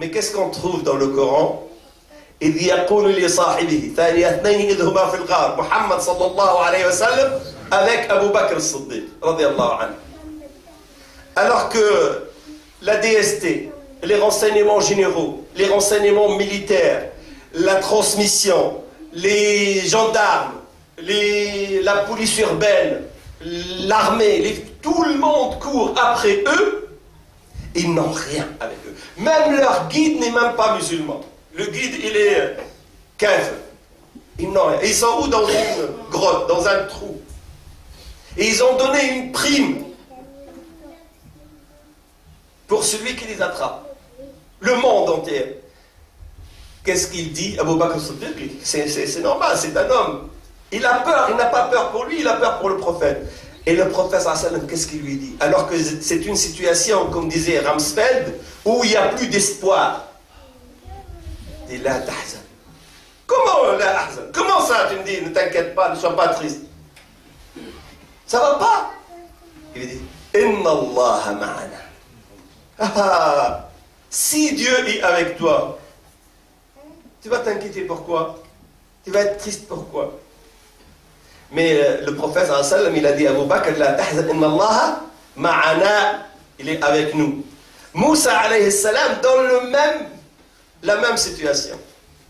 Mais qu'est-ce qu'on trouve dans le Coran? إذ يقول لصاحبه ثاني اثنين إذ هما في الغار محمد صلى الله عليه وسلم avec Abu Bakr as-Siddiq radiyallahu anhu. Alors que la DST, les renseignements généraux, les renseignements militaires, la transmission, les gendarmes, la police urbaine, l'armée, tout le monde court après eux, ils n'ont rien avec eux. Même leur guide n'est même pas musulman. Le guide, il est kafir. Ils n'ont rien. Et ils sont où? Dans une grotte, dans un trou. Et ils ont donné une prime pour celui qui les attrape. Le monde entier. Qu'est-ce qu'il dit? Abu Bakr as-Siddiq, c'est normal, c'est un homme. Il a peur, il n'a pas peur pour lui, il a peur pour le prophète. Et le prophète, qu'est-ce qu'il lui dit? Alors que c'est une situation, comme disait Ramsfeld, où il n'y a plus d'espoir. Il dit, la tahzan. Comment la tahzan? Comment ça, tu me dis, ne t'inquiète pas, ne sois pas triste? Ça va pas? Il lui dit, Inna Allah ma'ana. Ah, si Dieu est avec toi, tu vas t'inquiéter pourquoi? Tu vas être triste pourquoi? Mais le prophète il a dit à Abu Bakr, la tahzan inna Allah ma'ana, il est avec nous. Moussa alayhi salam dans la même situation.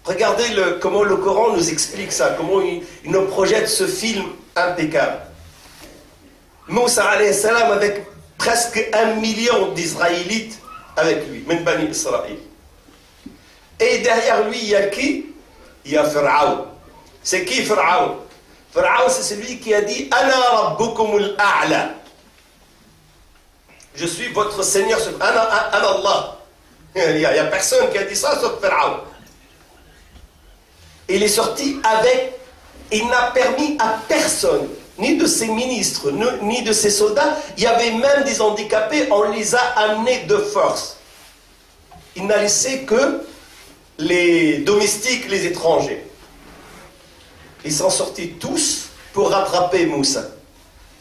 Regardez comment le Coran nous explique ça, comment il nous projette ce film impeccable. Moussa alayhi salam avec presque 1 million d'Israélites avec lui, min Bani Israël. Et derrière lui, il y a qui? Il y a Pharaon. C'est qui Pharaon? Pharaon, c'est celui qui a dit Ana rabbukumul a'la. Je suis votre Seigneur. Ana Allah. Il n'y a personne qui a dit ça sauf Pharaon. Il est sorti avec. Il n'a permis à personne, ni de ses ministres, ni de ses soldats. Il y avait même des handicapés, on les a amenés de force. Il n'a laissé que les domestiques, les étrangers. Ils sont sortis tous pour rattraper Moussa.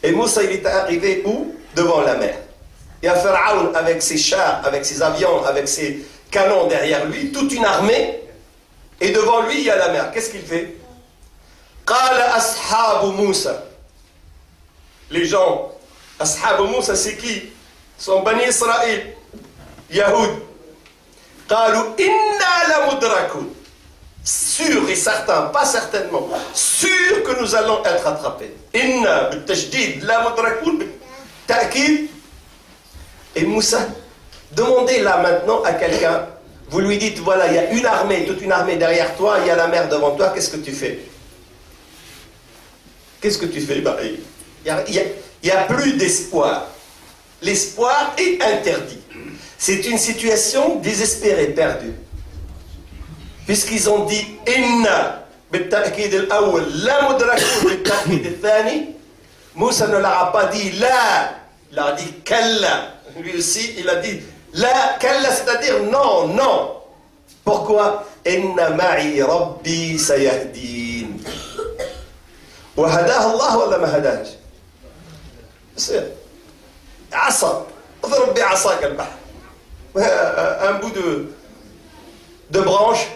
Et Moussa, il est arrivé où? Devant la mer. Il y a Pharaon avec ses chars, avec ses avions, avec ses canons derrière lui, toute une armée. Et devant lui, il y a la mer. Qu'est-ce qu'il fait? Qala ashabu Moussa. Les gens, ashabu Moussa, c'est qui? Sont Bani Israël, Yahoud. Qalu inna la mudrakun. Sûr et certain, pas certainement, sûr que nous allons être attrapés. Inna b'tajdid la mudrakun ta'kid. Et Moussa, demandez là maintenant à quelqu'un, vous lui dites voilà, il y a une armée, toute une armée derrière toi, il y a la mer devant toi, qu'est-ce que tu fais? Qu'est-ce que tu fais? Il n'y a plus d'espoir. L'espoir est interdit. C'est une situation désespérée, perdue. Puisqu'ils ont dit Inna بالتأكيد الأول لا مدركون بالتأكيد الثاني. Moussa ne leur a pas dit la, il a dit kalla. Lui aussi, il a dit la kalla, c'est-à-dire non, non. Pourquoi? Inna ma'i rabbi sayahdin. وهداه الله ولا ما هداهش؟ عصا اضرب بعصاك البحر. Un bout de branche.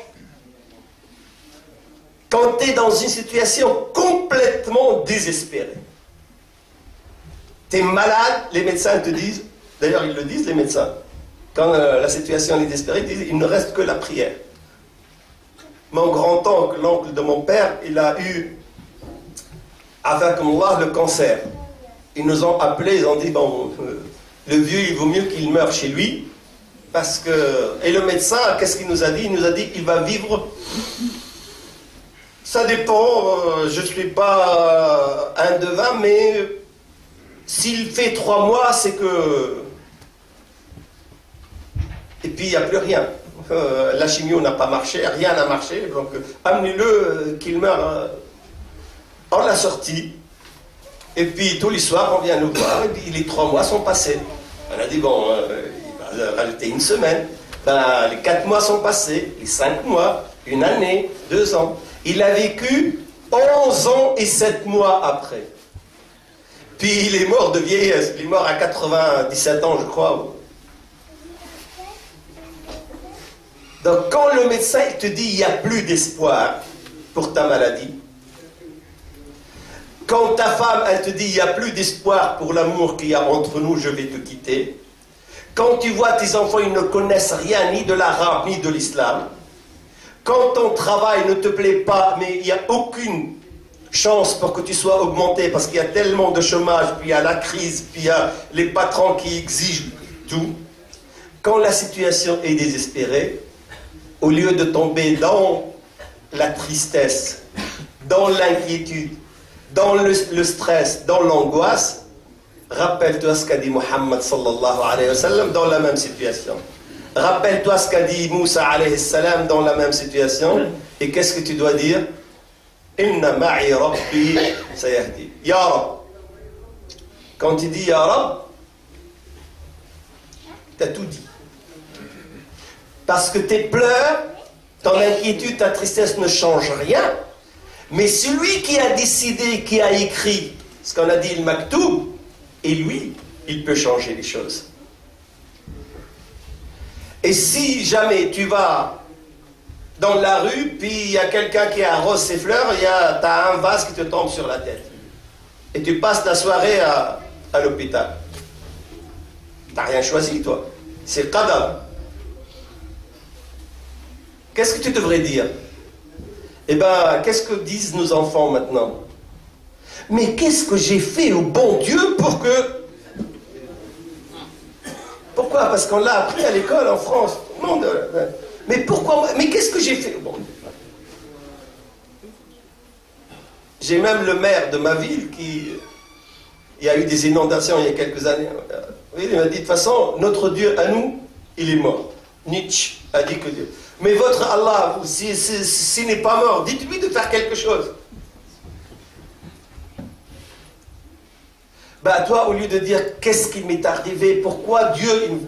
Quand tu es dans une situation complètement désespérée, tu es malade, les médecins te disent, d'ailleurs ils le disent les médecins, quand la situation est désespérée, ils disent il ne reste que la prière. Mon grand-oncle, l'oncle de mon père, il a eu, avec Allah, le cancer. Ils nous ont appelés, ils ont dit bon, le vieux il vaut mieux qu'il meure chez lui, parce que... Et le médecin, qu'est-ce qu'il nous a dit? Il nous a dit il va vivre... Ça dépend, je ne suis pas un devin, mais s'il fait 3 mois, c'est que... Et puis il n'y a plus rien. La chimio n'a pas marché, rien n'a marché, donc amenez-le qu'il meure. On l'a sorti, et puis tous les soirs on vient nous voir, et puis les 3 mois sont passés. On a dit bon, il va rajouter 1 semaine. Ben, les 4 mois sont passés, les 5 mois, 1 année, 2 ans. Il a vécu 11 ans et 7 mois après. Puis il est mort de vieillesse, il est mort à 97 ans, je crois. Donc quand le médecin il te dit il n'y a plus d'espoir pour ta maladie, quand ta femme elle te dit il n'y a plus d'espoir pour l'amour qu'il y a entre nous, je vais te quitter, quand tu vois tes enfants ils ne connaissent rien ni de l'arabe ni de l'islam, quand ton travail ne te plaît pas mais il n'y a aucune chance pour que tu sois augmenté parce qu'il y a tellement de chômage, puis il y a la crise, puis il y a les patrons qui exigent tout, quand la situation est désespérée, au lieu de tomber dans la tristesse, dans l'inquiétude, dans le stress, dans l'angoisse, rappelle-toi ce qu'a dit Muhammad sallallahu alayhi wa sallam dans la même situation. Rappelle-toi ce qu'a dit Moussa alayhi salam dans la même situation. Et qu'est-ce que tu dois dire? Inna ma'i rabbi sayahdi. Ya Rab. Quand tu dis Ya Rab, tu as tout dit. Parce que tes pleurs, ton inquiétude, ta tristesse ne changent rien. Mais celui qui a décidé, qui a écrit ce qu'on a dit, le maktoub, et lui, il peut changer les choses. Et si jamais tu vas dans la rue, puis il y a quelqu'un qui arrose ses fleurs, tu as un vase qui te tombe sur la tête. Et tu passes ta soirée à l'hôpital. Tu n'as rien choisi, toi. C'est qadar. Qu'est-ce que tu devrais dire? Eh bien, qu'est-ce que disent nos enfants maintenant? Mais qu'est-ce que j'ai fait au bon Dieu pour que... Pourquoi? Parce qu'on l'a appris à l'école en France. Non, mais pourquoi? Mais qu'est-ce que j'ai fait au bon Dieu? J'ai même le maire de ma ville qui... Il y a eu des inondations il y a quelques années. Oui, il m'a dit, de toute façon, notre Dieu à nous, il est mort. Nietzsche a dit que Dieu... Mais votre Allah, s'il n'est pas mort, dites-lui de faire quelque chose. Bah toi, au lieu de dire qu'est-ce qui m'est arrivé, pourquoi Dieu,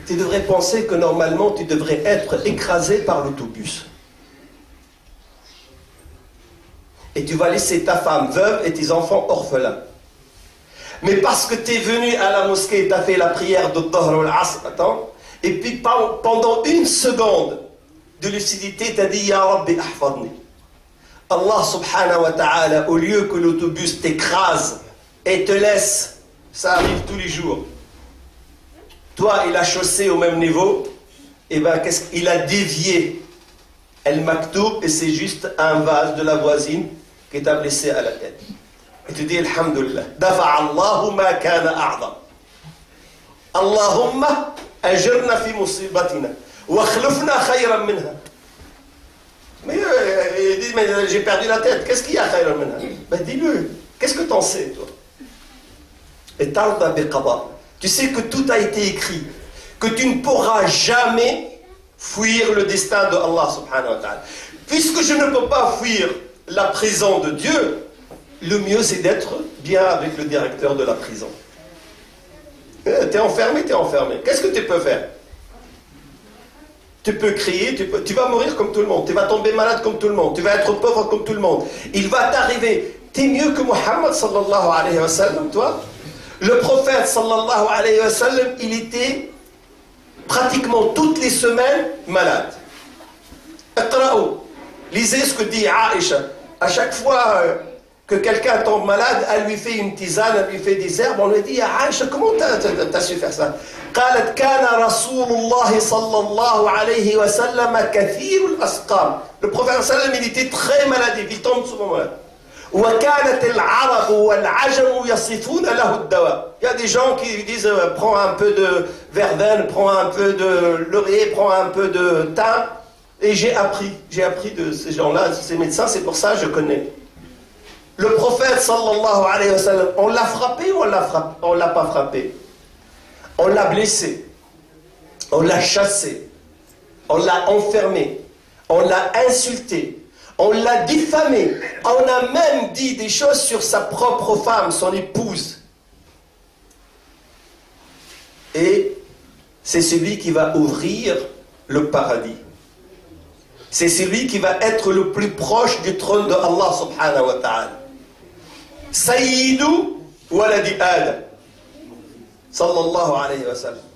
tu devrais penser que normalement tu devrais être écrasé par l'autobus. Et tu vas laisser ta femme veuve et tes enfants orphelins. Mais parce que tu es venu à la mosquée, tu as fait la prière de Dhahr al-Asr, attends. Et puis pendant une seconde de lucidité, tu as dit Ya Rabbi ahfadni. Allah subhanahu wa ta'ala, au lieu que l'autobus t'écrase et te laisse, ça arrive tous les jours. Toi, il a chaussé au même niveau, et bien qu'est-ce qu'il a dévié El Maktoub, et c'est juste un vase de la voisine qui t'a blessé à la tête. Et tu dis Alhamdulillah. Dafa'a Allahu ma kana a'zam. Allahumma ajirna fi musibatina wa khlufna khayran minha. Mais il dit, mais j'ai perdu la tête, qu'est-ce qu'il y a khayran minha? Ben dis-le, qu'est-ce que t'en sais toi? Et tarda bi qada. Tu sais que tout a été écrit, que tu ne pourras jamais fuir le destin de Allah subhanahu wa ta'ala. Puisque je ne peux pas fuir la prison de Dieu, le mieux c'est d'être bien avec le directeur de la prison. T'es enfermé, t'es enfermé. Qu'est-ce que tu peux faire? Tu peux crier, tu vas mourir comme tout le monde, tu vas tomber malade comme tout le monde, tu vas être pauvre comme tout le monde. Il va t'arriver, t'es mieux que Muhammad sallallahu alayhi wa sallam, toi. Le prophète sallallahu alayhi wa sallam, il était pratiquement toutes les semaines malade. Iqra'u, lisez ce que dit Aïcha. À chaque fois que quelqu'un tombe malade, elle lui fait une tisane, elle lui fait des herbes, on lui dit Aïcha, comment t'as su faire ça? قالت كان رسول الله صلى الله عليه وسلم كثير الأسقام. Le prophète sallallahu alayhi wa sallam, il était très maladif, il tombe souvent malade. وكانت العرب والعجم يصفون له الدواء. Il y a des gens qui disent prends un peu de verveine, prends un peu de laurier, prends un peu de thym. Et j'ai appris de ces gens-là, ces médecins, c'est pour ça que je connais. Le prophète sallallahu alayhi wa sallam, on l'a frappé ou on l'a pas frappé? On l'a blessé, on l'a chassé, on l'a enfermé, on l'a insulté, on l'a diffamé, on a même dit des choses sur sa propre femme, son épouse. Et c'est celui qui va ouvrir le paradis. C'est celui qui va être le plus proche du trône de Allah subhanahu wa ta'ala. Sayyidu waladi Adam. Sallallahu alayhi wa sallam.